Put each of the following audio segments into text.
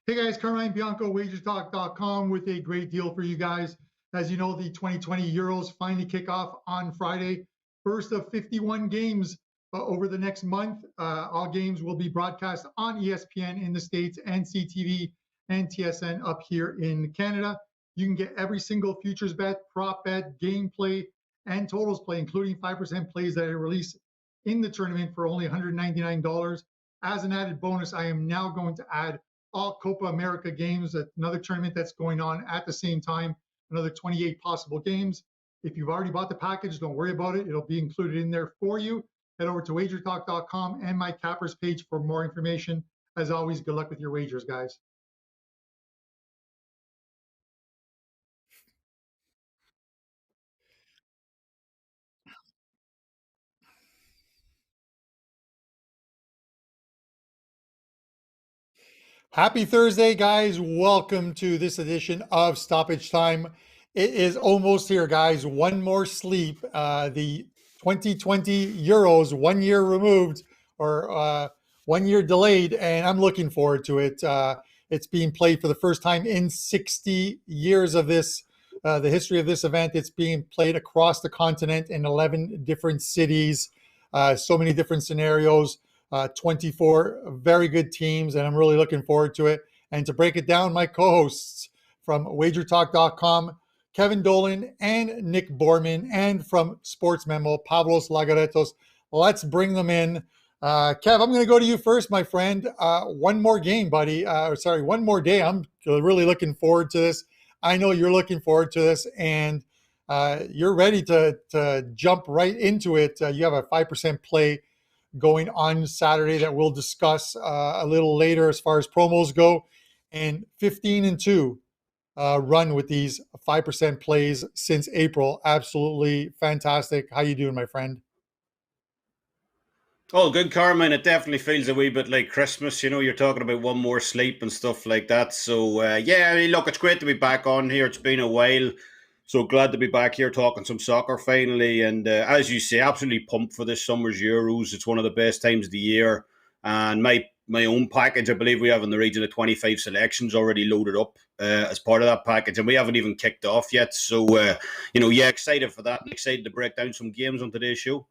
Hey guys, Carmine Bianco, WagerTalk.com with a great deal for you guys. As you know, the 2020 Euros finally kick off on Friday. First of 51 games over the next month. All games will be broadcast on ESPN in the States and CTV and TSN up here in Canada. You can get every single futures bet, prop bet, game play, and totals play, including 5% plays that I release in the tournament for only $199. As an added bonus, I am now going to add all Copa America games, another tournament that's going on at the same time, another 28 possible games. If you've already bought the package, don't worry about it. It'll be included in there for you. Head over to WagerTalk.com and my Cappers page for more information. As always, good luck with your wagers, guys. Happy Thursday, guys. Welcome to this edition of Stoppage Time. It is almost here, guys. One more sleep. The 2020 Euros, 1 year removed or 1 year delayed, and I'm looking forward to it. It's being played for the first time in 60 years of this, the history of this event. It's being played across the continent in 11 different cities, so many different scenarios. 24 very good teams, and I'm really looking forward to it. And to break it down, my co-hosts from WagerTalk.com, Kevin Dolan and Nick Borrman, and from SportsMemo, Pavlos, Laguretos. Let's bring them in. Kev, I'm going to go to you first, my friend. One more game, buddy. One more day. I'm really looking forward to this. I know you're looking forward to this, and you're ready to jump right into it. You have a 5% play going on Saturday that we'll discuss a little later as far as promos go, and 15-2 run with these 5% plays since April. Absolutely fantastic. How you doing, my friend? Oh, good, Carmine. It definitely feels a wee bit like Christmas. You know, you're talking about one more sleep and stuff like that. So, yeah, I mean, look, it's great to be back on here. It's been a while. So glad to be back here talking some soccer finally. And as you say, absolutely pumped for this summer's Euros. It's one of the best times of the year. And my own package, I believe we have in the region of 25 selections already loaded up as part of that package. And we haven't even kicked off yet. So, excited for that and excited to break down some games on today's show.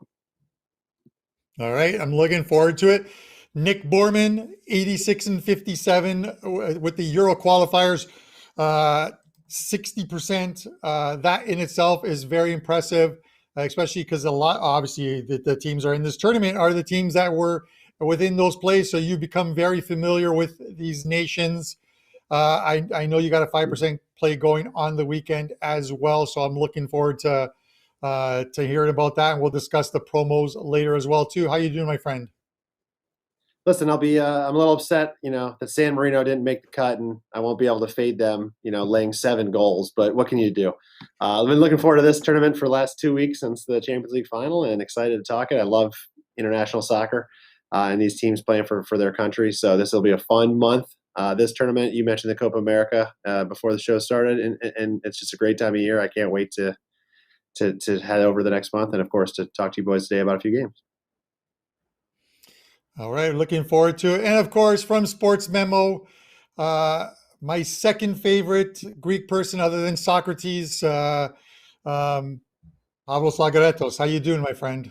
All right, I'm looking forward to it. Nick Borrman, 86-57 with the Euro qualifiers. 60%. That in itself is very impressive, especially because obviously, the teams are in this tournament are the teams that were within those plays. So you become very familiar with these nations. I know you got a 5% play going on the weekend as well. So I'm looking forward to hearing about that, and we'll discuss the promos later as well too. How you doing, my friend? Listen, I'm a little upset, that San Marino didn't make the cut, and I won't be able to fade them, laying 7 goals. But what can you do? I've been looking forward to this tournament for the last 2 weeks since the Champions League final, and excited to talk it. I love international soccer and these teams playing for their country. So this will be a fun month. This tournament, you mentioned the Copa America before the show started, and it's just a great time of year. I can't wait to head over the next month, and of course to talk to you boys today about a few games. All right, looking forward to it. And of course, from SportsMemo, my second favorite Greek person other than Socrates, Pavlos Laguretos. How you doing, my friend?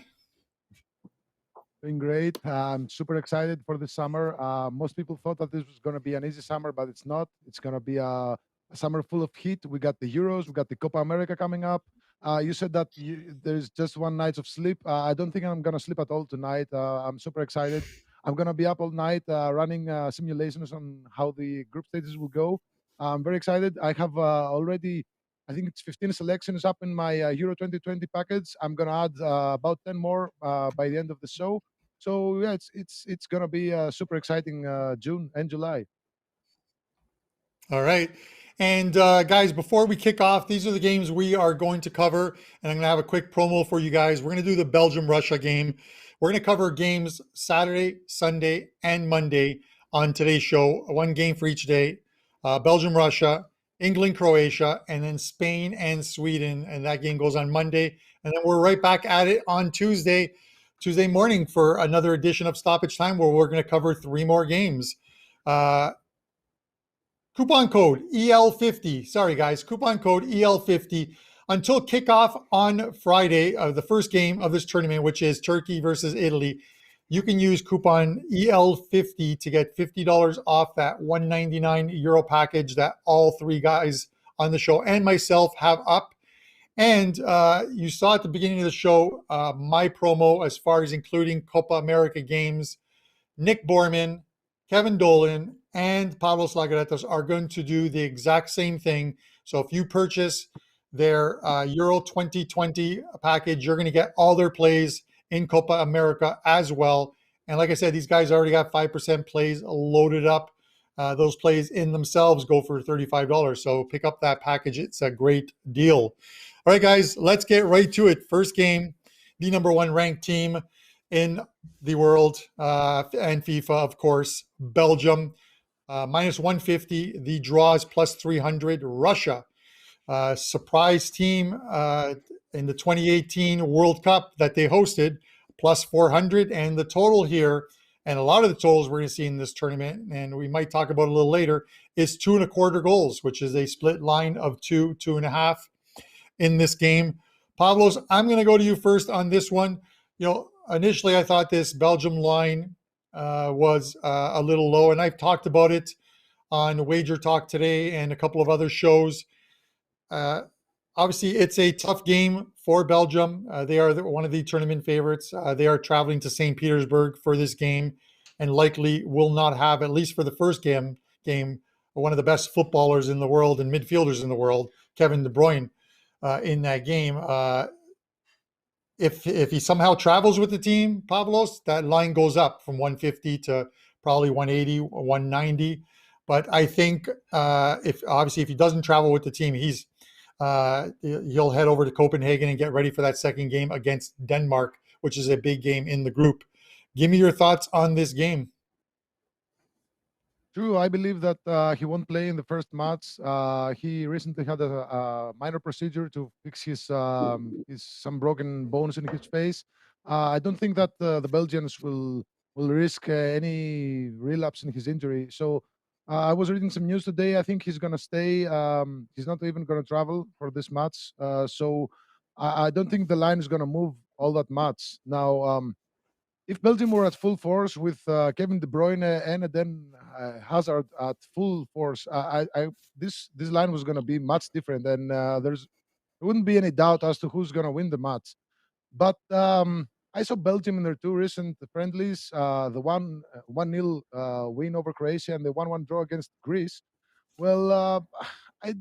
Doing great. I'm super excited for the summer. Most people thought that this was going to be an easy summer, but it's not. It's going to be a summer full of heat. We got the Euros. We got the Copa America coming up. You said that there's just one night of sleep. I don't think I'm going to sleep at all tonight. I'm super excited. I'm going to be up all night running simulations on how the group stages will go. I'm very excited. I have already, I think it's 15 selections up in my Euro 2020 package. I'm going to add about 10 more by the end of the show. So, yeah, it's going to be a super exciting June and July. All right. And guys, before we kick off, these are the games we are going to cover. And I'm going to have a quick promo for you guys. We're going to do the Belgium-Russia game. We're going to cover games Saturday, Sunday, and Monday on today's show. One game for each day. Belgium-Russia, England-Croatia, and then Spain and Sweden. And that game goes on Monday. And then we're right back at it on Tuesday morning for another edition of Stoppage Time, where we're going to cover 3 more games. Coupon code EL50. Sorry, guys. Coupon code EL50 until kickoff on Friday of the first game of this tournament, which is Turkey versus Italy. You can use coupon EL50 to get $50 off that €199 package that all three guys on the show and myself have up. And you saw at the beginning of the show my promo as far as including Copa America games. Nick Borrman, Kevin Dolan, and Pavlos Laguretos are going to do the exact same thing. So if you purchase their Euro 2020 package, you're going to get all their plays in Copa America as well. And like I said, these guys already got 5% plays loaded up. Those plays in themselves go for $35. So pick up that package. It's a great deal. All right, guys, let's get right to it. First game, the number one ranked team in the world and FIFA, of course, Belgium, minus 150. The draw is plus 300. Russia, surprise team in the 2018 World Cup that they hosted, plus 400. And the total here, and a lot of the totals we're going to see in this tournament, and we might talk about it a little later, is 2.25 goals, which is a split line of 2.5 in this game. Pavlos, I'm going to go to you first on this one. Initially I thought this Belgium line was a little low, and I've talked about it on Wager Talk today and a couple of other shows. Obviously, it's a tough game for Belgium. They are one of the tournament favorites. They are traveling to St. Petersburg for this game and likely will not have, at least for the first game, one of the best footballers in the world and midfielders in the world, Kevin De Bruyne, in that game. If he somehow travels with the team, Pavlos, that line goes up from 150 to probably 180, 190. But I think if he doesn't travel with the team, he'll head over to Copenhagen and get ready for that second game against Denmark, which is a big game in the group. Give me your thoughts on this game. True, I believe that he won't play in the first match. He recently had a minor procedure to fix his some broken bones in his face. I don't think that the Belgians will risk any relapse in his injury. So I was reading some news today. I think he's gonna stay. He's not even gonna travel for this match. So I don't think the line is gonna move all that much now. If Belgium were at full force with Kevin De Bruyne and then Hazard at full force, this line was going to be much different, and there wouldn't be any doubt as to who's going to win the match. But I saw Belgium in their two recent friendlies, the 1-0 win over Croatia and the 1-1 draw against Greece. Well, I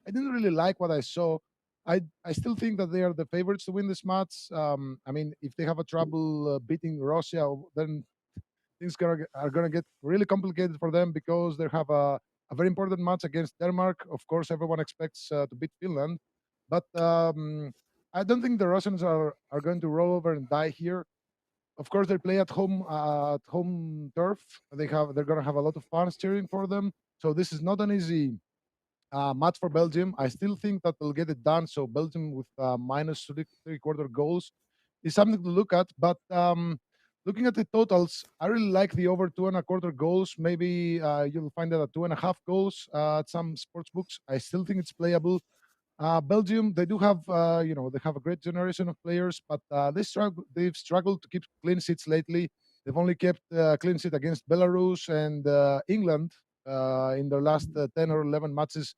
didn't really like what I saw. I still think that they are the favorites to win this match. I mean, if they have a trouble beating Russia, then things are gonna get really complicated for them because they have a very important match against Denmark. Of course, everyone expects to beat Finland, but I don't think the Russians are going to roll over and die here. Of course, they play at home turf. They're gonna have a lot of fans cheering for them. So this is not an easy match for Belgium. I still think that they'll get it done. So Belgium with minus 3/4 goals is something to look at. But looking at the totals, I really like the over 2.25 goals. Maybe you'll find that at 2.5 goals at some sports books. I still think it's playable. Belgium, they do have, they have a great generation of players, but they've struggled to keep clean sheets lately. They've only kept clean sheet against Belarus and England in their last 10 or 11 matches,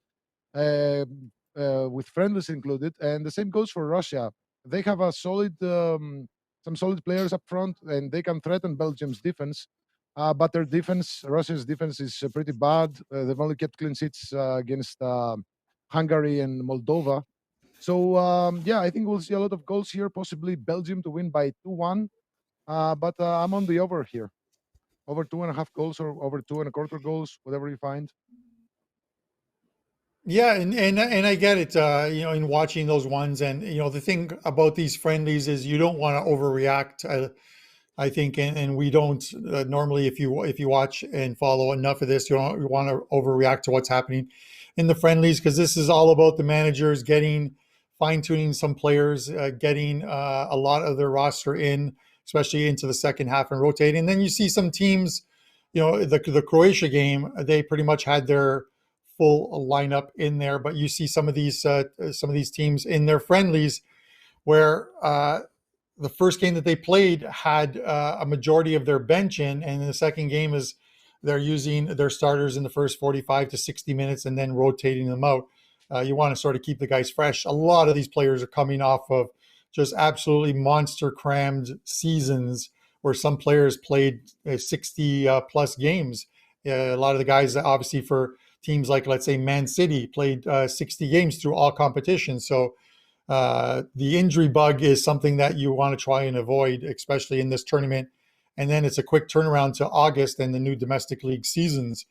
with friendlies included. And the same goes for Russia. They have some solid players up front, and they can threaten Belgium's defense. But their defense, Russia's defense, is pretty bad. They've only kept clean sheets against Hungary and Moldova. So I think we'll see a lot of goals here. Possibly Belgium to win by 2-1. But I'm on the over here. Over 2.5 goals or over 2.25 goals, whatever you find. Yeah, and I get it. In watching those ones, and the thing about these friendlies is you don't want to overreact. I think, and we don't normally. If you watch and follow enough of this, you don't want to overreact to what's happening in the friendlies, because this is all about the managers fine tuning some players, getting a lot of their roster in, especially into the second half, and rotating. And then you see some teams, the Croatia game, they pretty much had their full lineup in there, but you see some of these teams in their friendlies where the first game that they played had a majority of their bench in, and the second game is they're using their starters in the first 45 to 60 minutes and then rotating them out. You want to sort of keep the guys fresh. A lot of these players are coming off of just absolutely monster crammed seasons where some players played 60 plus games. A lot of the guys, obviously, for teams like, let's say, Man City, played 60 games through all competitions. So the injury bug is something that you want to try and avoid, especially in this tournament. And then it's a quick turnaround to August and the new domestic league seasons.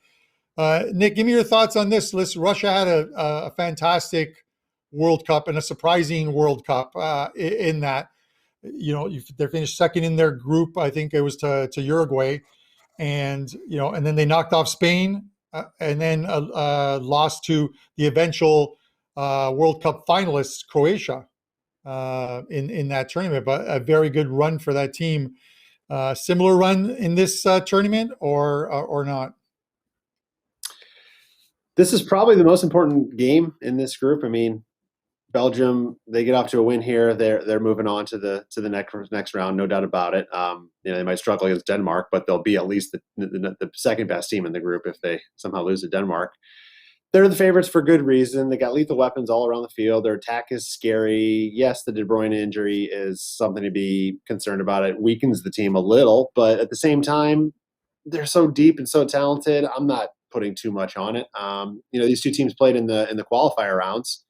Nick, give me your thoughts on this. Listen, Russia had a fantastic World Cup and a surprising World Cup in that, they finished second in their group. I think it was to Uruguay, and and then they knocked off Spain, and then lost to the eventual World Cup finalists, Croatia, in that tournament. But a very good run for that team. Similar run in this tournament, or not? This is probably the most important game in this group. I mean, Belgium, they get off to a win here. They're moving on to the next round, no doubt about it. They might struggle against Denmark, but they'll be at least the second best team in the group if they somehow lose to Denmark. They're the favorites for good reason. They got lethal weapons all around the field. Their attack is scary. Yes, the De Bruyne injury is something to be concerned about. It weakens the team a little, but at the same time, they're so deep and so talented. I'm not putting too much on it. These two teams played in the qualifier rounds,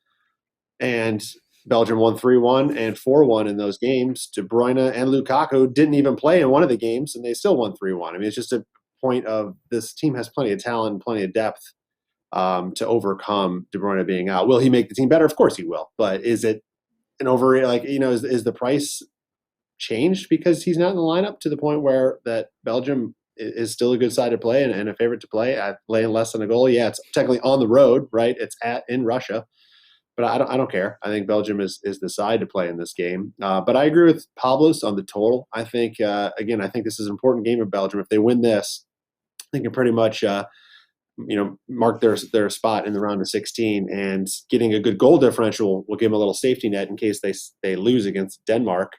and Belgium won 3-1 and 4-1 in those games. De Bruyne and Lukaku didn't even play in one of the games, and they still won 3-1. I mean, it's just a point of this team has plenty of talent and plenty of depth to overcome De Bruyne being out. Will he make the team better? Of course he will. But is it an is the price changed because he's not in the lineup to the point where that Belgium is still a good side to play and a favorite to play at laying less than a goal? Yeah, it's technically on the road, right? It's in Russia, but I don't care. I think Belgium is the side to play in this game. But I agree with Pavlos on the total. I think I think this is an important game of Belgium. If they win this, they can pretty much mark their spot in the round of 16, and getting a good goal differential will give them a little safety net in case they lose against Denmark.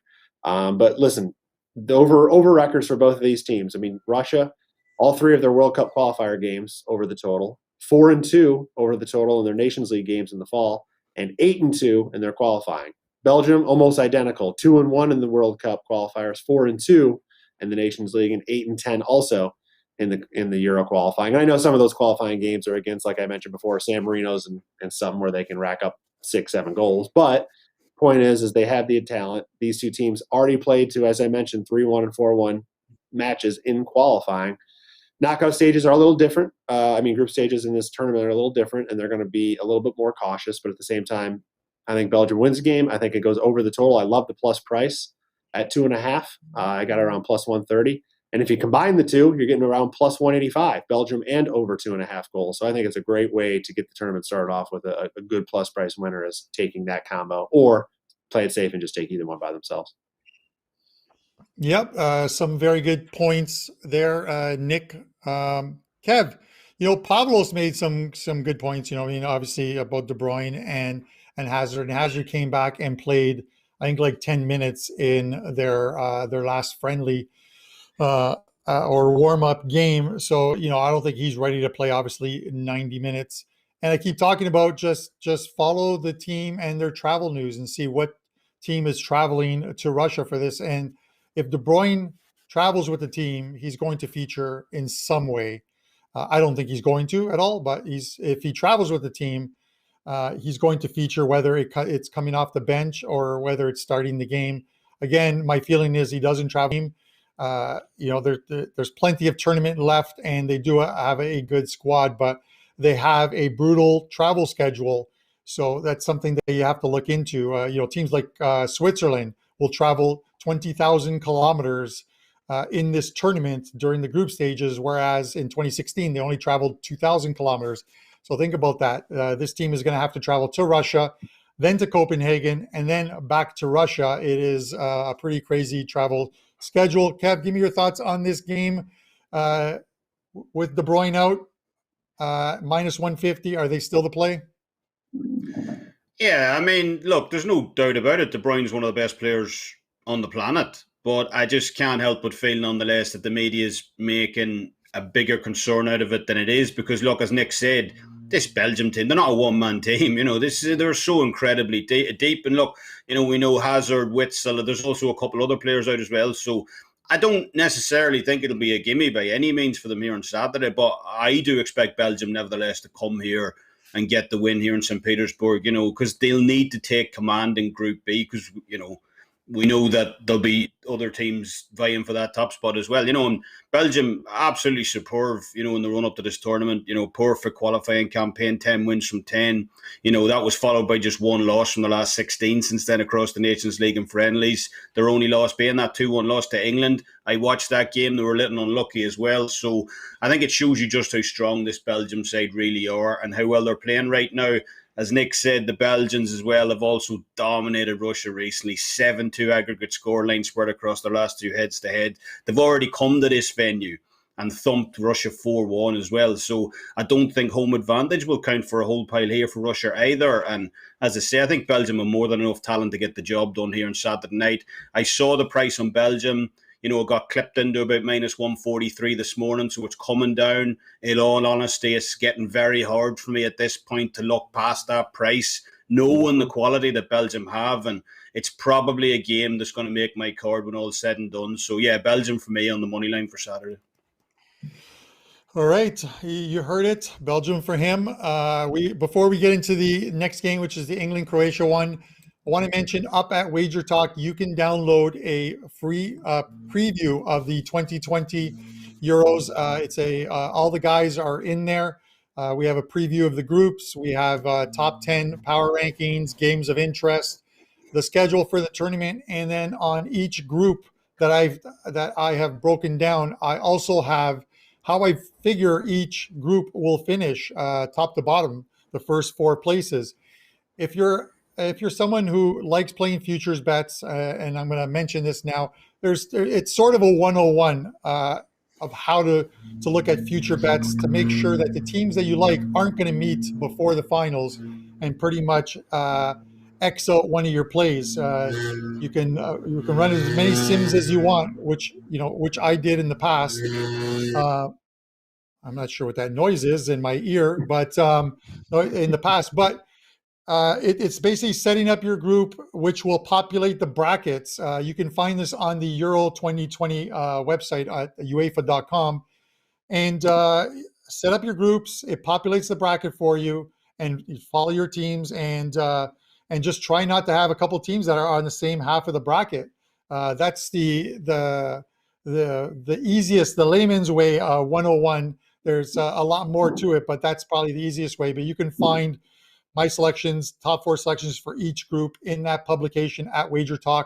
But listen, the over records for both of these teams. I mean, Russia, all three of their World Cup qualifier games over the total, 4-2 over the total in their Nations League games in the fall, and 8-2 in their qualifying. Belgium, almost identical, 2-1 in the World Cup qualifiers, 4-2 in the Nations League, and 8-10 also in the Euro qualifying. And I know some of those qualifying games are against, like I mentioned before, San Marino's and some where they can rack up 6-7 goals. But point is they have the talent. These two teams already played to, as I mentioned, 3-1 and 4-1 matches in qualifying. Knockout stages are a little different. Group stages in this tournament are a little different, and they're going to be a little bit more cautious. But at the same time, I think Belgium wins the game. I think it goes over the total. I love the plus price at 2.5. I got it around plus 130. And if you combine the two, you're getting around plus 185, Belgium and over 2.5 goals. So I think it's a great way to get the tournament started off with a good plus price winner, is taking that combo, or play it safe and just take either one by themselves. Yep, some very good points there, Nick. Kev, Pavlos made some good points. Obviously about De Bruyne and Hazard. And Hazard came back and played, I think, like 10 minutes in their last friendly or warm-up game. So, I don't think he's ready to play, obviously, 90 minutes. And I keep talking about just follow the team and their travel news and see what team is traveling to Russia for this. And if De Bruyne travels with the team, he's going to feature in some way. I don't think he's going to at all, but if he travels with the team, he's going to feature, whether it's coming off the bench or whether it's starting the game. Again, my feeling is he doesn't travel. There's plenty of tournament left, and they do have a good squad, but they have a brutal travel schedule. So that's something that you have to look into. Teams like Switzerland will travel 20,000 kilometers in this tournament during the group stages, whereas in 2016, they only traveled 2,000 kilometers. So think about that. This team is going to have to travel to Russia, then to Copenhagen, and then back to Russia. It is a pretty crazy travel schedule. Kev, give me your thoughts on this game with De Bruyne out. minus 150. Are they still the play? Yeah, I mean, look, there's no doubt about it. De Bruyne's one of the best players on the planet. But I just can't help but feel, nonetheless, that the media is making a bigger concern out of it than it is. Because, look, as Nick said, this Belgium team, they're not a one-man team. They're so incredibly deep. And look, we know Hazard, Witsel, there's also a couple other players out as well. So I don't necessarily think it'll be a gimme by any means for them here on Saturday. But I do expect Belgium, nevertheless, to come here and get the win here in St. Petersburg, because they'll need to take command in Group B because, we know that there'll be other teams vying for that top spot as well. And Belgium, absolutely superb, in the run-up to this tournament. Perfect qualifying campaign, 10 wins from 10. That was followed by just one loss from the last 16 since then across the Nations League and friendlies. Their only loss being that 2-1 loss to England. I watched that game. They were a little unlucky as well. So I think it shows you just how strong this Belgium side really are and how well they're playing right now. As Nick said, the Belgians as well have also dominated Russia recently. 7-2 aggregate scoreline spread across their last two heads-to-head. They've already come to this venue and thumped Russia 4-1 as well. So I don't think home advantage will count for a whole pile here for Russia either. And as I say, I think Belgium have more than enough talent to get the job done here on Saturday night. I saw the price on Belgium. It got clipped into about minus 143 this morning, so it's coming down. In all honesty, it's getting very hard for me at this point to look past that price, knowing the quality that Belgium have, and it's probably a game that's going to make my card when all's said and done. So, yeah, Belgium for me on the money line for Saturday. All right, you heard it. Belgium for him. Before we get into the next game, which is the England-Croatia one, I want to mention up at WagerTalk, you can download a free preview of the 2020 Euros. All the guys are in there. We have a preview of the groups. We have top 10 power rankings, games of interest, the schedule for the tournament, and then on each group that I have broken down, I also have how I figure each group will finish top to bottom, the first four places. If you're someone who likes playing futures bets, and I'm going to mention this now, it's sort of a 101 of how to look at future bets to make sure that the teams that you like aren't going to meet before the finals and pretty much X out one of your plays. You can run as many sims as you want, which I did in the past. I'm not sure what that noise is in my ear, but in the past, but it's basically setting up your group, which will populate the brackets. You can find this on the Euro 2020 website at UEFA.com, and set up your groups. It populates the bracket for you, and you follow your teams, and just try not to have a couple teams that are on the same half of the bracket. That's the easiest, the layman's way, 101. There's a lot more to it, but that's probably the easiest way. But you can find my selections, top four selections for each group in that publication at WagerTalk.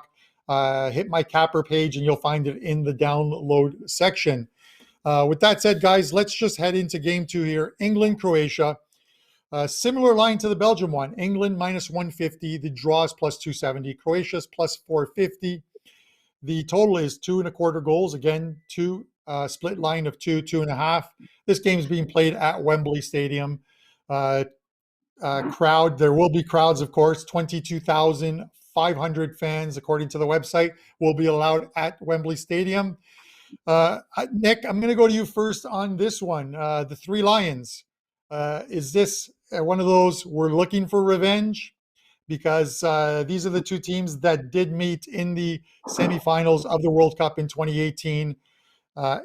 Hit my capper page and you'll find it in the download section. With that said, guys, let's just head into game two here. England, Croatia. Similar line to the Belgium one. England minus 150. The draw is plus 270. Croatia's plus 450. The total is 2.25 goals. Again, split line of 2.5. This game is being played at Wembley Stadium. Crowd, there will be crowds, of course. 22,500 fans, according to the website, will be allowed at Wembley Stadium. Nick, I'm going to go to you first on this one. The Three Lions. Is this one of those we're looking for revenge? Because these are the two teams that did meet in the semifinals of the World Cup in 2018.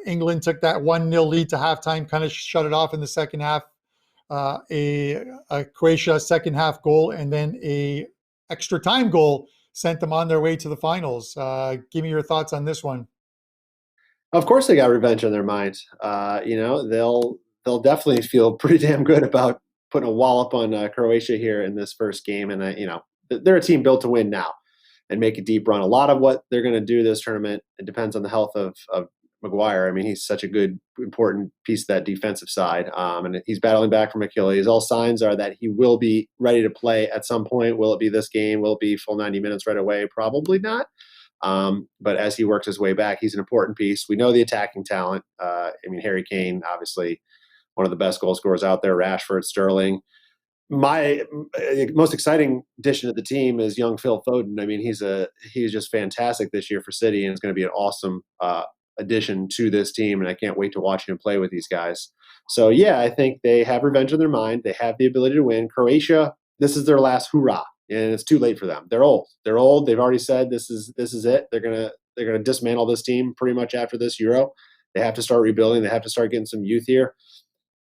England took that 1-0 lead to halftime, kind of shut it off in the second half. A Croatia second half goal and then a extra time goal sent them on their way to the finals. Give me your thoughts on this one. Of course, they got revenge on their minds. They'll definitely feel pretty damn good about putting a wallop on Croatia here in this first game. And they're a team built to win now and make a deep run. A lot of what they're going to do this tournament, it depends on the health of Maguire. I mean, he's such a good, important piece of that defensive side. And he's battling back from Achilles. All signs are that he will be ready to play at some point. Will it be this game? Will it be full 90 minutes right away? Probably not. But as he works his way back, he's an important piece. We know the attacking talent. Harry Kane, obviously, one of the best goal scorers out there, Rashford, Sterling. My most exciting addition to the team is young Phil Foden. I mean, he's just fantastic this year for City, and it's going to be an awesome addition to this team, and I can't wait to watch him play with these guys. So, yeah, I think they have revenge in their mind. They have the ability to win. Croatia, this is their last hurrah, and it's too late for them. They're old. They're old. They've already said this is it. They're gonna dismantle this team pretty much after this Euro. They have to start rebuilding. They have to start getting some youth here.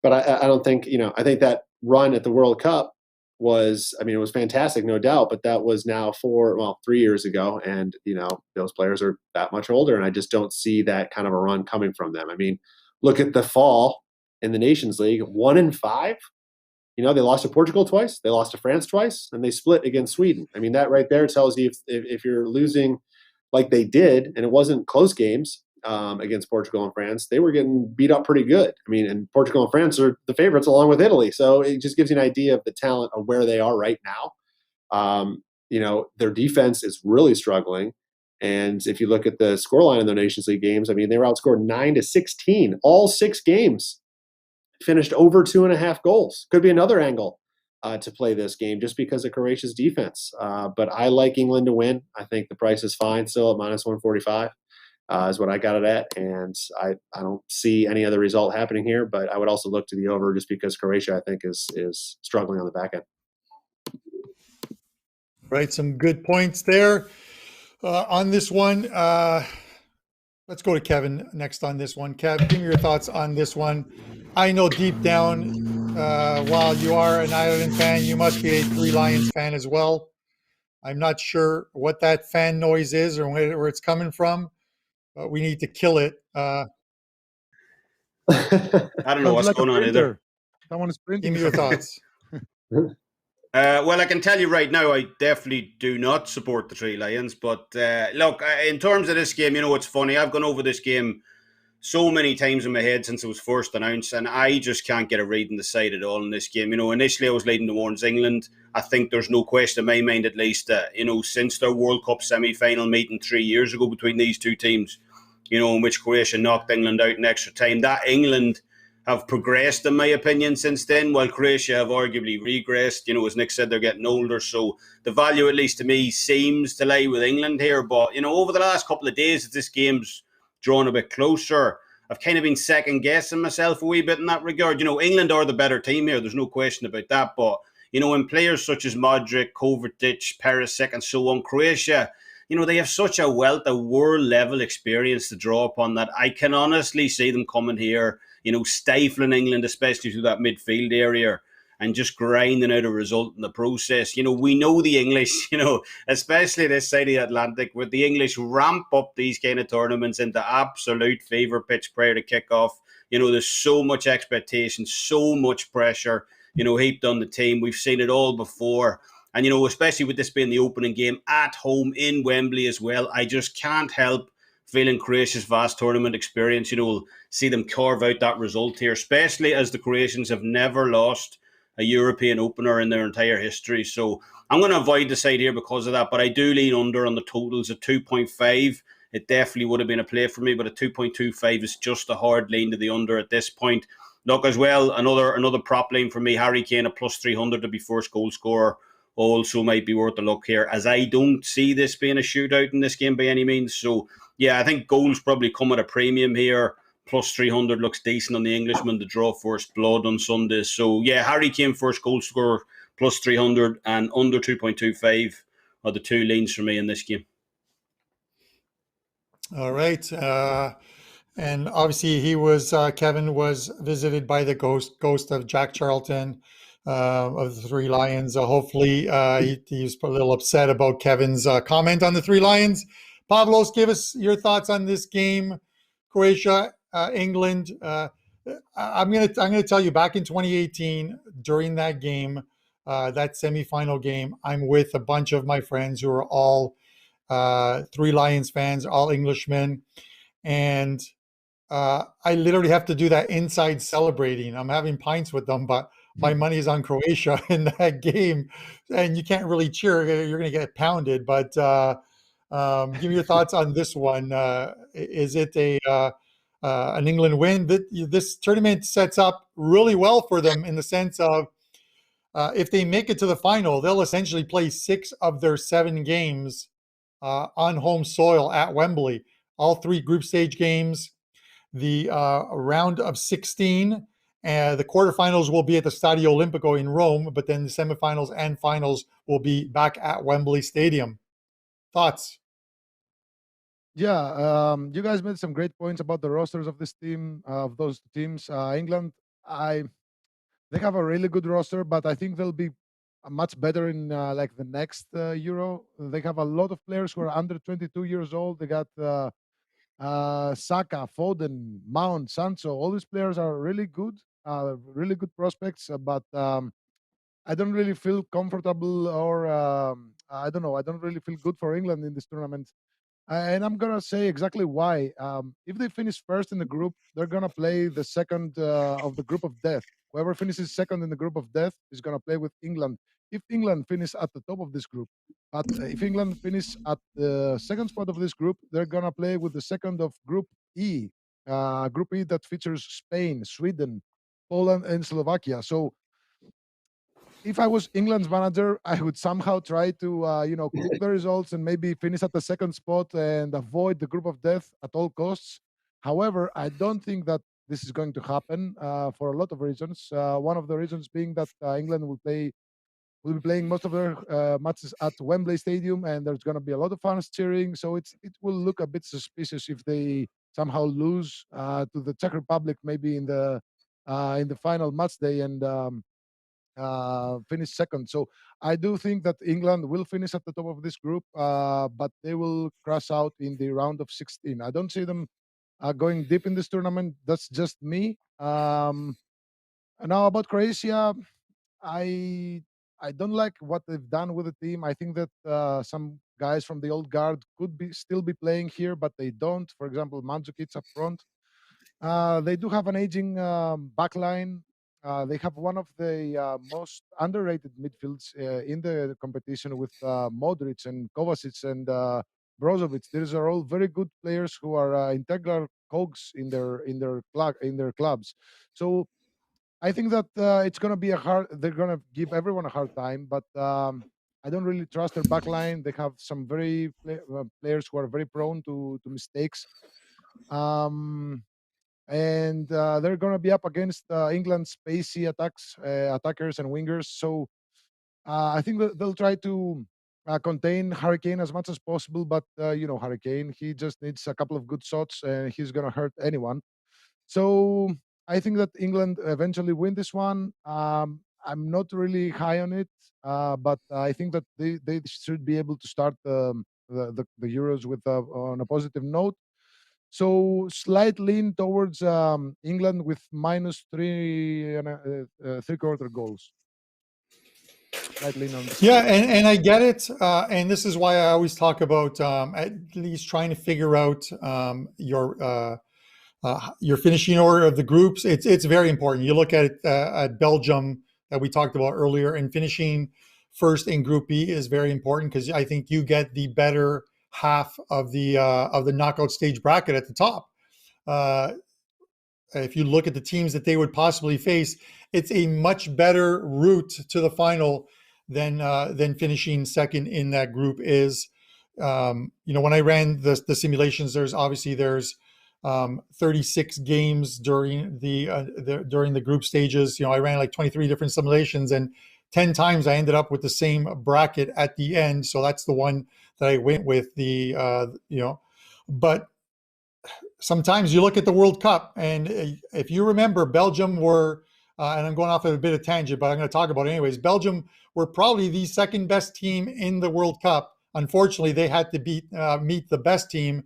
But I don't think, I think that run at the World Cup was, it was fantastic, no doubt, but that was now 3 years ago. And, those players are that much older, and I just don't see that kind of a run coming from them. Look at the fall in the Nations League, 1-5. They lost to Portugal twice, they lost to France twice, and they split against Sweden. That right there tells you if you're losing like they did, and it wasn't close games, against Portugal and France, they were getting beat up pretty good. And Portugal and France are the favorites along with Italy. So it just gives you an idea of the talent of where they are right now. Their defense is really struggling. And if you look at the scoreline in the Nations League games, they were outscored 9-16. All 6 games finished over 2.5 goals. Could be another angle to play this game just because of Croatia's defense. But I like England to win. I think the price is fine still at -145. Is what I got it at, and I don't see any other result happening here. But I would also look to the over just because Croatia, I think, is struggling on the back end. Right, some good points there on this one. Let's go to Kevin next on this one. Kev, give me your thoughts on this one. I know deep down, while you are an Ireland fan, you must be a Three Lions fan as well. I'm not sure what that fan noise is or where it's coming from. But we need to kill it. I don't know what's going on either. Someone is printing. Give me your thoughts. Well, I can tell you right now, I definitely do not support the Three Lions. But look, in terms of this game, it's funny. I've gone over this game so many times in my head since it was first announced, and I just can't get a read in the side at all in this game. Initially I was leading towards England. I think there's no question in my mind, at least, that, since their World Cup semi-final meeting 3 years ago between these two teams, in which Croatia knocked England out in extra time, that England have progressed, in my opinion, since then, while Croatia have arguably regressed. As Nick said, they're getting older. So the value, at least to me, seems to lie with England here. But, over the last couple of days, as this game's drawn a bit closer, I've kind of been second-guessing myself a wee bit in that regard. England are the better team here. There's no question about that. But, when players such as Modric, Kovacic, Perisic, and so on, Croatia, they have such a wealth of world-level experience to draw upon that I can honestly see them coming here, stifling England, especially through that midfield area, and just grinding out a result in the process. We know the English, especially this side of the Atlantic, where the English ramp up these kind of tournaments into absolute fever pitch prior to kickoff. There's so much expectation, so much pressure, heaped on the team. We've seen it all before. And, especially with this being the opening game at home in Wembley as well, I just can't help feeling Croatia's vast tournament experience, will see them carve out that result here, especially as the Croatians have never lost a European opener in their entire history. So I'm going to avoid the side here because of that, but I do lean under on the totals at 2.5. It definitely would have been a play for me, but at 2.25 is just a hard lean to the under at this point. Look, as well, another prop lane for me, Harry Kane at plus 300 to be first goal scorer also might be worth a look here, as I don't see this being a shootout in this game by any means. So, yeah, I think goals probably come at a premium here. Plus 300 looks decent on the Englishman to draw first blood on Sunday. So, yeah, Harry Kane first goal scorer, plus 300 and under 2.25 are the two lanes for me in this game. All right. And obviously Kevin was visited by the ghost of Jack Charlton of the Three Lions. Hopefully he was a little upset about Kevin's comment on the Three Lions. Pavlos, give us your thoughts on this game. Croatia, England. I'm gonna tell you, back in 2018, during that game, that semifinal game, I'm with a bunch of my friends who are all Three Lions fans, all Englishmen, and I literally have to do that inside celebrating. I'm having pints with them, but my money is on Croatia in that game, and you can't really cheer. You're going to get pounded. But give me your thoughts on this one. Is it a an England win. This tournament sets up really well for them in the sense of if they make it to the final, they'll essentially play 6 of their 7 games on home soil at Wembley. All 3 group stage games, the round of 16, and the quarterfinals will be at the Stadio Olimpico in Rome, but then the semifinals and finals will be back at Wembley Stadium. Thoughts? Yeah, you guys made some great points about the rosters of this team, of those teams. England, they have a really good roster, but I think they'll be much better in like the next Euro. They have a lot of players who are under 22 years old. They got Saka, Foden, Mount, Sancho. All these players are really good prospects. But I don't really feel comfortable, or I don't know. I don't really feel good for England in this tournament. And I'm gonna say exactly why. If they finish first in the group, they're gonna play the second of the group of death. Whoever finishes second in the group of death is gonna play with England. If England finish at the top of this group, but if England finish at the second spot of this group, they're gonna play with the second of Group E. Group E that features Spain, Sweden, Poland, and Slovakia. So if I was England's manager, I would somehow try to, cook the results and maybe finish at the second spot and avoid the group of death at all costs. However, I don't think that this is going to happen for a lot of reasons. One of the reasons being that England will be playing most of their matches at Wembley Stadium, and there's going to be a lot of fans cheering. So it will look a bit suspicious if they somehow lose to the Czech Republic, maybe in the final match day, and finish second. So I do think that England will finish at the top of this group, but they will crash out in the round of 16. I don't see them going deep in this tournament. That's just me. Now about Croatia, I I don't like what they've done with the team. I think that some guys from the old guard could be still be playing here, but they don't. For example, Mandzukic up front. They do have an aging back line. They have one of the most underrated midfields in the competition with Modric and Kovacic and Brozovic. These are all very good players who are integral cogs in their clubs. So I think that it's going to be a hard. They're going to give everyone a hard time, but I don't really trust their back line. They have some players who are very prone to mistakes. Um, and they're going to be up against England's spacey attackers and wingers. So I think that they'll try to contain Hurricane as much as possible. But Hurricane, he just needs a couple of good shots, and he's going to hurt anyone. So I think that England eventually win this one. I'm not really high on it, but I think that they should be able to start the Euros with on a positive note. So slight lean towards England with minus three-quarter goals. Slight lean on this. Yeah, and I get it, and this is why I always talk about at least trying to figure out your finishing order of the groups. It's very important. You look at Belgium that we talked about earlier, and finishing first in Group B is very important because I think you get the better half of the knockout stage bracket at the top. If you look at the teams that they would possibly face, it's a much better route to the final than finishing second in that group is. When I ran the simulations, there's 36 games during the group stages. I ran like 23 different simulations, and 10 times I ended up with the same bracket at the end. So that's the one that I went with. But sometimes you look at the World Cup, and if you remember, Belgium were, and I'm going off of a bit of tangent, but I'm going to talk about it anyways. Belgium were probably the second best team in the World Cup. Unfortunately, they had to meet the best team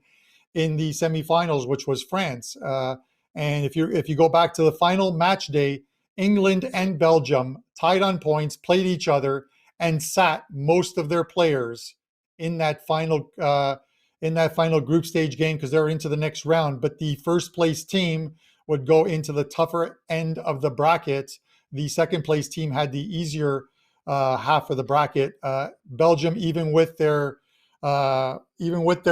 in the semifinals, which was France. And if you go back to the final match day, England and Belgium tied on points, played each other, and sat most of their players in that final group stage game because they're into the next round. But the first place team would go into the tougher end of the bracket. The second place team had the easier half of the bracket. Belgium, even with their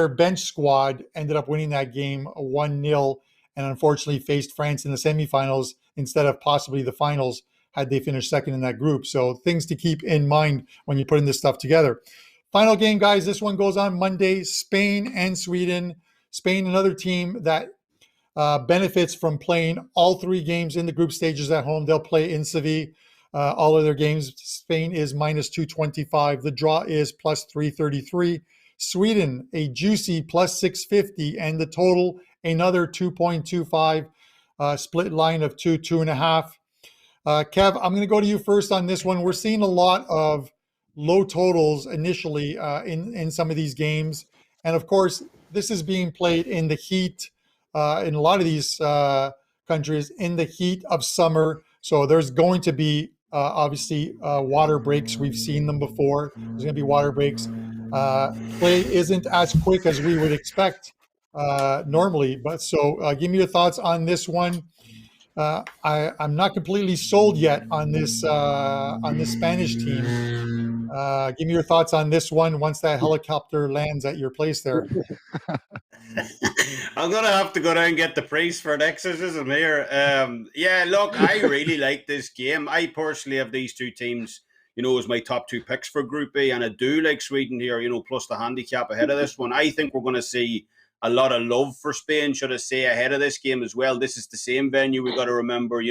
bench squad, ended up winning that game 1-0. and unfortunately faced France in the semifinals instead of possibly the finals had they finished second in that group. So things to keep in mind when you're putting this stuff together. Final game, guys. This one goes on Monday. Spain and Sweden. Spain, another team that benefits from playing all three games in the group stages at home. They'll play in Seville. All of their games. Spain is minus 225. The draw is plus 333. Sweden, a juicy plus 650, and the total another 2.25. Split line of 2.5. Kev, I'm going to go to you first on this one. We're seeing a lot of low totals initially in some of these games. And of course, this is being played in the heat in a lot of these countries in the heat of summer. So there's going to be obviously water breaks. We've seen them before. There's going to be water breaks. Play isn't as quick as we would expect normally. But so give me your thoughts on this one. I'm not completely sold yet on this Spanish team. Give me your thoughts on this one once that helicopter lands at your place there. I'm gonna have to go down and get the priest for an exorcism here. Yeah, look, I really like this game. I personally have these two teams, as my top two picks for Group A, and I do like Sweden here, plus the handicap ahead of this one. I think we're going to see a lot of love for Spain, should I say, ahead of this game as well. This is the same venue. We got to remember,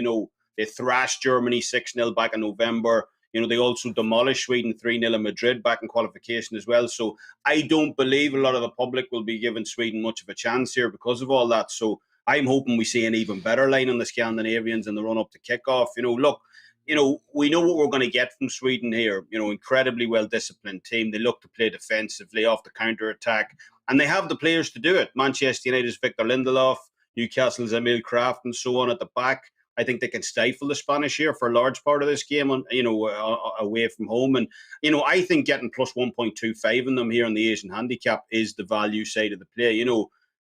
they thrashed Germany 6-0 back in November. They also demolished Sweden 3-0 in Madrid back in qualification as well. So I don't believe a lot of the public will be giving Sweden much of a chance here because of all that. So I'm hoping we see an even better line on the Scandinavians in the run-up to kickoff. Look, we know what we're going to get from Sweden here. Incredibly well-disciplined team. They look to play defensively off the counter-attack, and they have the players to do it. Manchester United's Victor Lindelof, Newcastle's Emil Kraft, and so on at the back. I think they can stifle the Spanish here for a large part of this game, away from home. And, I think getting plus 1.25 in them here on the Asian handicap is the value side of the play.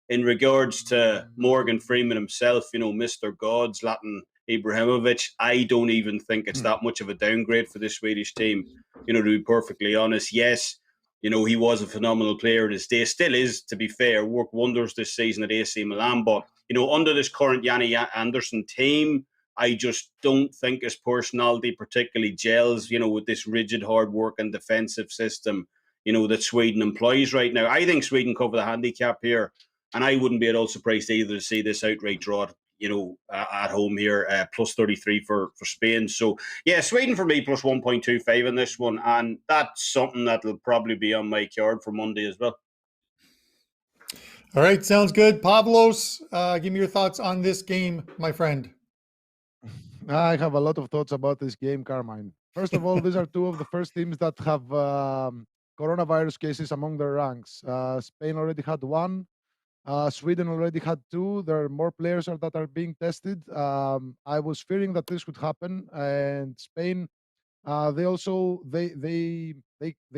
In regards to Morgan Freeman himself, Mr. God, Zlatan Ibrahimovic, I don't even think it's that much of a downgrade for this Swedish team, to be perfectly honest. Yes, he was a phenomenal player in his day, still is, to be fair, worked wonders this season at AC Milan. But, under this current Yanni Anderson team, I just don't think his personality particularly gels, with this rigid, hard-working defensive system, that Sweden employs right now. I think Sweden cover the handicap here, and I wouldn't be at all surprised either to see this outright draw, at home here, plus 33 for Spain. So, yeah, Sweden for me, plus 1.25 in this one. And that's something that'll probably be on my card for Monday as well. All right, sounds good. Pavlos, give me your thoughts on this game, my friend. I have a lot of thoughts about this game, Carmine. First of all, these are two of the first teams that have coronavirus cases among their ranks. Spain already had one. Sweden already had two. There are more players that are being tested. I was fearing that this would happen, and Spain, they also they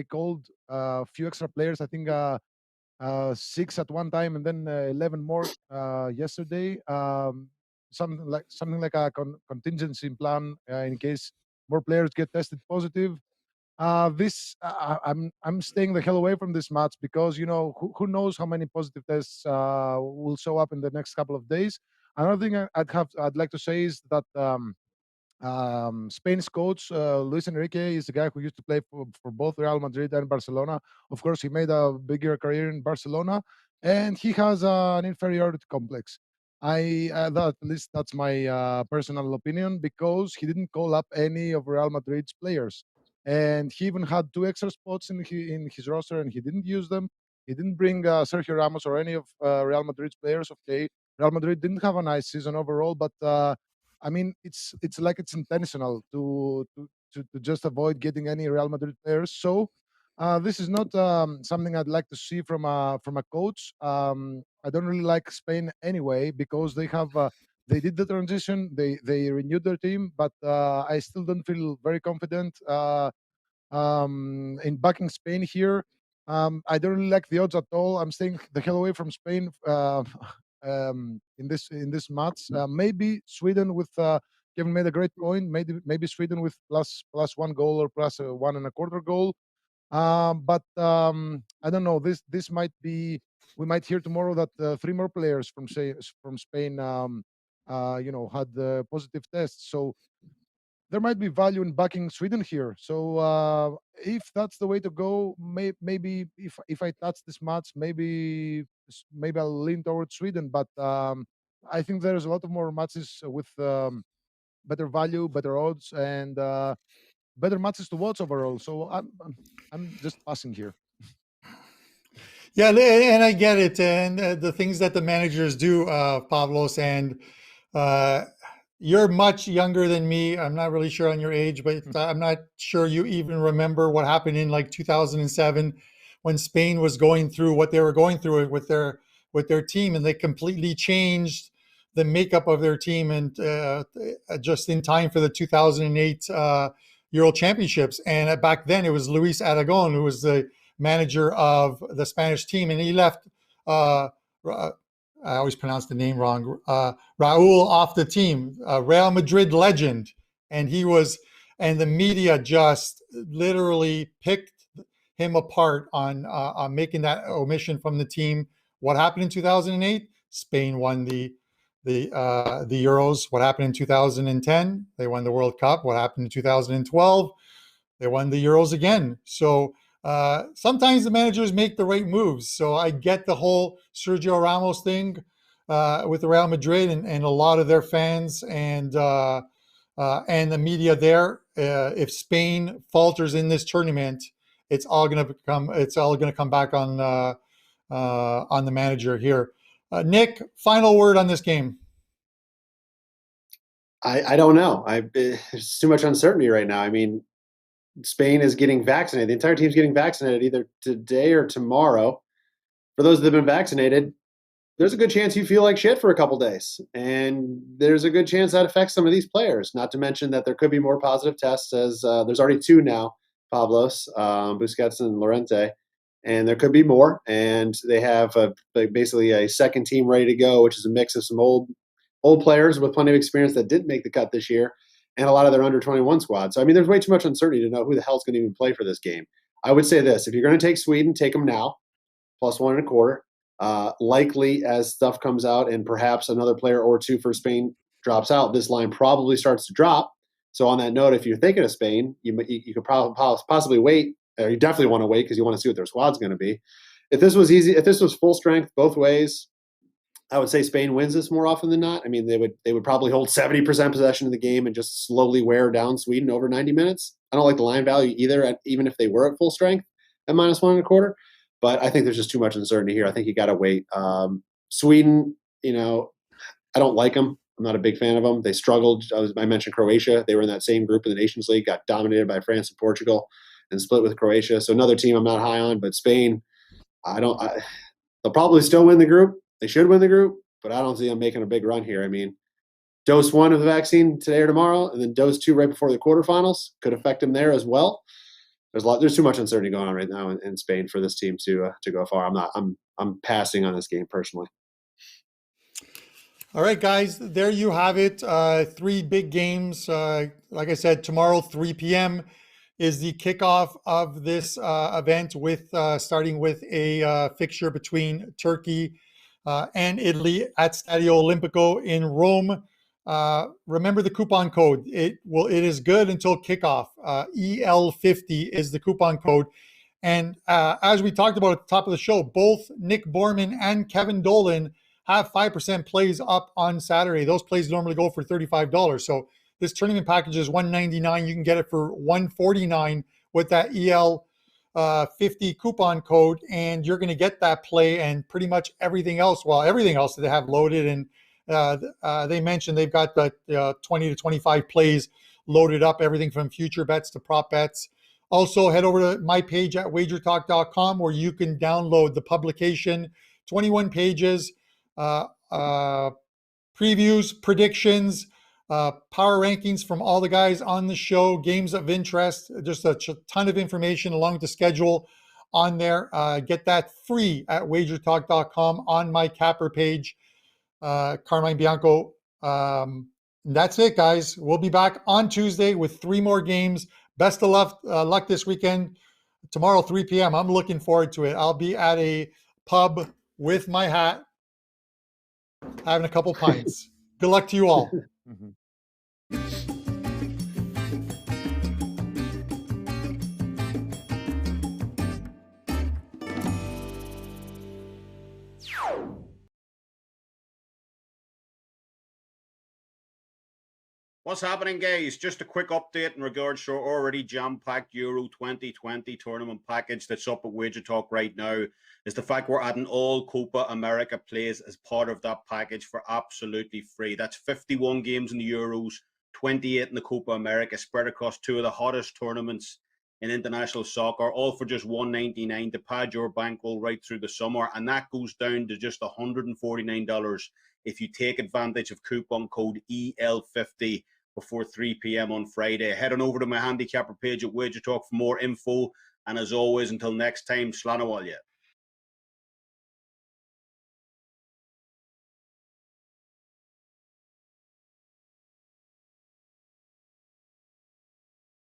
called a few extra players. I think 6 at one time, and then 11 more yesterday. Something like a contingency plan in case more players get tested positive. I'm staying the hell away from this match because who knows how many positive tests will show up in the next couple of days. Another thing I'd like to say is that Spain's coach Luis Enrique is the guy who used to play for both Real Madrid and Barcelona. Of course, he made a bigger career in Barcelona, and he has an inferiority complex. At least that's my personal opinion, because he didn't call up any of Real Madrid's players, and he even had two extra spots in his roster, and he didn't use them. He didn't bring Sergio Ramos or any of Real Madrid's players. Okay, Real Madrid didn't have a nice season overall, but I mean, it's like it's intentional to just avoid getting any Real Madrid players. So this is not something I'd like to see from a coach. I don't really like Spain anyway, because they did the transition, they renewed their team, but I still don't feel very confident in backing Spain here. I don't really like the odds at all. I'm staying the hell away from Spain in this match. Maybe Sweden with Kevin made a great point. Maybe Sweden with plus 1 goal or plus 1.25 goal. But I don't know. This might be we might hear tomorrow that 3 more players from Spain, had the positive tests. So there might be value in backing Sweden here. So if that's the way to go, maybe if I touch this match, maybe I'll lean towards Sweden. But I think there's a lot of more matches with better value, better odds, and better matches to watch overall. So I'm just passing here. Yeah, and I get it. And the things that the managers do, Pavlos, and you're much younger than me. I'm not really sure on your age, but I'm not sure you even remember what happened in like 2007 when Spain was going through what they were going through with their team, and they completely changed the makeup of their team, and just in time for the 2008 Euro Championships. And back then it was Luis Aragon who was the manager of the Spanish team, and he left. I always pronounce the name wrong. Raúl off the team, Real Madrid legend, and the media just literally picked him apart on making that omission from the team. What happened in 2008? Spain won the Euros. What happened in 2010? They won the World Cup. What happened in 2012? They won the Euros again. So sometimes the managers make the right moves. So I get the whole Sergio Ramos thing with the Real Madrid and a lot of their fans and the media there. If Spain falters in this tournament, it's all going to come back on the manager here. Nick, final word on this game. I don't know. There's too much uncertainty right now. I mean, Spain is getting vaccinated. The entire team's getting vaccinated either today or tomorrow. For those that have been vaccinated, there's a good chance you feel like shit for a couple days. And there's a good chance that affects some of these players, not to mention that there could be more positive tests as there's already 2 now, Pavlos, Busquets and Llorente, and there could be more. And they have basically a second team ready to go, which is a mix of some old players with plenty of experience that didn't make the cut this year, and a lot of their under-21 squad. So, I mean, there's way too much uncertainty to know who the hell's going to even play for this game. I would say this. If you're going to take Sweden, take them now, plus 1.25. Likely, as stuff comes out and perhaps another player or 2 for Spain drops out, this line probably starts to drop. So on that note, if you're thinking of Spain, you could probably possibly wait, or you definitely want to wait because you want to see what their squad's going to be. If this was full strength both ways, I would say Spain wins this more often than not. I mean, they would probably hold 70% possession of the game and just slowly wear down Sweden over 90 minutes. I don't like the line value either, even if they were at full strength at minus 1.25. But I think there's just too much uncertainty here. I think you got to wait. Sweden, I don't like them. I'm not a big fan of them. They struggled. I mentioned Croatia. They were in that same group in the Nations League, got dominated by France and Portugal, and split with Croatia. So another team I'm not high on. But Spain, they'll probably still win the group. They should win the group, but I don't see them making a big run here. I mean, dose 1 of the vaccine today or tomorrow, and then dose 2 right before the quarterfinals could affect them there as well. There's too much uncertainty going on right now in Spain for this team to go far. I'm passing on this game personally. All right, guys, there you have it. 3 big games. Like I said, tomorrow, 3 p.m. is the kickoff of this event with starting with a fixture between Turkey and Italy at Stadio Olimpico in Rome. Remember the coupon code. It is good until kickoff. EL50 is the coupon code. And as we talked about at the top of the show, both Nick Borrman and Kevin Dolan have 5% plays up on Saturday. Those plays normally go for $35. So this tournament package is $199. You can get it for $149 with that EL50 coupon code, and you're going to get that play and pretty much everything else. Well, everything else that they have loaded, and they mentioned they've got the 20 to 25 plays loaded up, everything from future bets to prop bets. Also, head over to my page at WagerTalk.com where you can download the publication, 21 pages, previews, predictions, power rankings from all the guys on the show, games of interest, just a ton of information along with the schedule on there. Get that free at WagerTalk.com on my capper page. Carmine Bianco. That's it, guys. We'll be back on Tuesday with 3 more games. Best of luck this weekend. Tomorrow, 3 p.m. I'm looking forward to it. I'll be at a pub with my hat, having a couple pints. Good luck to you all. Mhm. What's happening, guys? Just a quick update in regards to our already jam-packed Euro 2020 tournament package that's up at WagerTalk right now. Is the fact we're adding all Copa America plays as part of that package for absolutely free. That's 51 games in the Euros, 28 in the Copa America, spread across two of the hottest tournaments in international soccer, all for just $199 to pad your bankroll right through the summer. And that goes down to just $149 if you take advantage of coupon code EL50 before 3 p.m. on Friday. Head on over to my handicapper page at WagerTalk for more info. And as always, until next time, Slán